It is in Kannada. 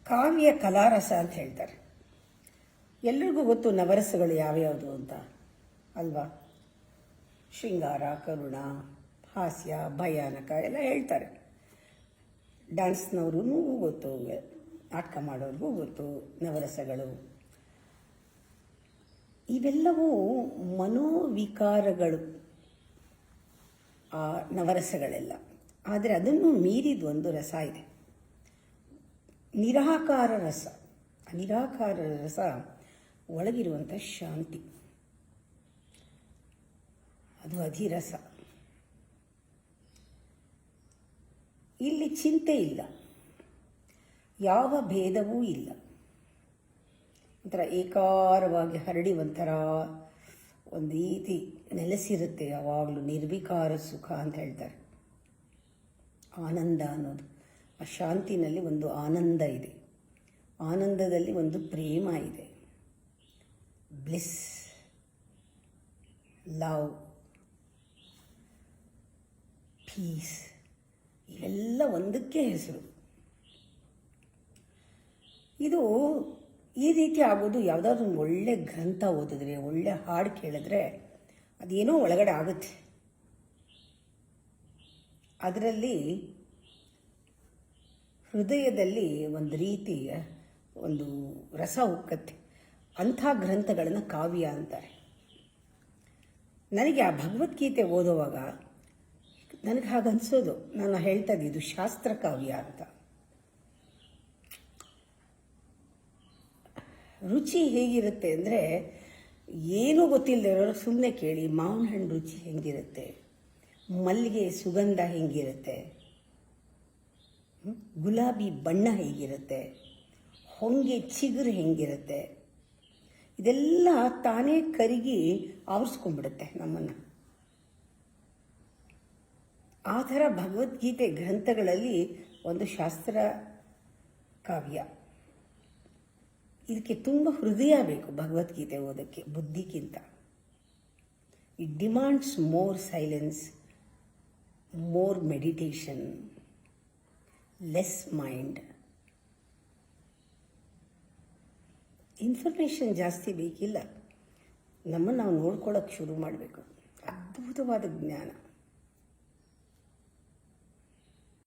ಕಾವ್ಯ ಕಲಾರಸ ಅಂತ ಹೇಳ್ತಾರೆ. ಎಲ್ರಿಗೂ ಗೊತ್ತು ನವರಸಗಳು ಯಾವ್ಯಾವುದು ಅಂತ ಅಲ್ವಾ? ಶೃಂಗಾರ, ಕರುಣ, ಹಾಸ್ಯ, ಭಯಾನಕ ಎಲ್ಲ ಹೇಳ್ತಾರೆ. ಡ್ಯಾನ್ಸ್ನವ್ರೂ ಗೊತ್ತು, ನಾಟಕ ಮಾಡೋರಿಗೂ ಗೊತ್ತು ನವರಸಗಳು. ಇವೆಲ್ಲವೂ ಮನೋವಿಕಾರಗಳು, ಆ ನವರಸಗಳೆಲ್ಲ. ಆದರೆ ಅದನ್ನು ಮೀರಿದ ಒಂದು ರಸ ಇದೆ, ನಿರಾಕಾರ ರಸ. ನಿರಾಕಾರ ರಸ ಒಳಗಿರುವಂಥ ಶಾಂತಿ, ಅದು ಅಧಿರಸ. ಇಲ್ಲಿ ಚಿಂತೆ ಇಲ್ಲ, ಯಾವ ಭೇದವೂ ಇಲ್ಲ. ಒಂಥರ ಏಕಾರವಾಗಿ ಹರಡಿ ಒಂಥರ ಒಂದು ರೀತಿ ನೆಲೆಸಿರುತ್ತೆ ಯಾವಾಗಲೂ. ನಿರ್ವಿಕಾರ ಸುಖ ಅಂತ ಹೇಳ್ತಾರೆ. ಆನಂದ ಅನ್ನೋದು, ಆ ಶಾಂತಿನಲ್ಲಿ ಒಂದು ಆನಂದ ಇದೆ, ಆನಂದದಲ್ಲಿ ಒಂದು ಪ್ರೇಮ ಇದೆ. ಬ್ಲಿಸ್, ಲವ್, ಪೀಸ್, ಇವೆಲ್ಲ ಒಂದಕ್ಕೆ ಹೆಸರು. ಇದು ಈ ರೀತಿ ಆಗೋದು ಯಾವುದಾದ್ರೂ ಒಂದು ಒಳ್ಳೆ ಗ್ರಂಥ ಓದಿದ್ರೆ, ಒಳ್ಳೆ ಹಾಡು ಕೇಳಿದ್ರೆ ಅದೇನೋ ಒಳಗಡೆ ಆಗುತ್ತೆ. ಅದರಲ್ಲಿ ಹೃದಯದಲ್ಲಿ ಒಂದು ರೀತಿಯ ಒಂದು ರಸ ಉಕ್ಕತ್ತೆ. ಅಂಥ ಗ್ರಂಥಗಳನ್ನು ಕಾವ್ಯ ಅಂತಾರೆ. ನನಗೆ ಆ ಭಗವದ್ಗೀತೆ ಓದುವಾಗ ನನಗೆ ಹಾಗನ್ಸೋದು, ನಾನು ಹೇಳ್ತಾ ಇದ್ದೆ ಇದು ಶಾಸ್ತ್ರ ಕಾವ್ಯ ಅಂತ. ರುಚಿ ಹೇಗಿರುತ್ತೆ ಅಂದರೆ, ಏನೂ ಗೊತ್ತಿಲ್ಲದಿರೋರು ಸುಮ್ಮನೆ ಕೇಳಿ ಮಾವಿನ ಹಣ್ಣು ರುಚಿ ಹೆಂಗಿರುತ್ತೆ, ಮಲ್ಲಿಗೆ ಸುಗಂಧ ಹೆಂಗಿರುತ್ತೆ, ಗುಲಾಬಿ ಬಣ್ಣ ಹೇಗಿರುತ್ತೆ, ಹೊಂಗೆ ಚಿಗುರು ಹೆಂಗಿರುತ್ತೆ, ಇದೆಲ್ಲ ತಾನೇ ಕರಗಿ ಆವರಿಸ್ಕೊಂಡ್ಬಿಡುತ್ತೆ ನಮ್ಮನ್ನು. ಆ ಥರ ಭಗವದ್ಗೀತೆ ಗ್ರಂಥಗಳಲ್ಲಿ ಒಂದು ಶಾಸ್ತ್ರ ಕಾವ್ಯ. ಇದಕ್ಕೆ ತುಂಬ ಹೃದಯ ಬೇಕು ಭಗವದ್ಗೀತೆ ಓದೋಕ್ಕೆ, ಬುದ್ಧಿಗಿಂತ. It demands more silence, more meditation, less mind. Information ಜಾಸ್ತಿ ಬೇಕಿಲ್ಲ, ನಮ್ಮನ್ನು ನಾವು ನೋಡ್ಕೊಳ್ಳೋಕೆ ಶುರು ಮಾಡಬೇಕು. ಅದ್ಭುತವಾದ ಜ್ಞಾನ.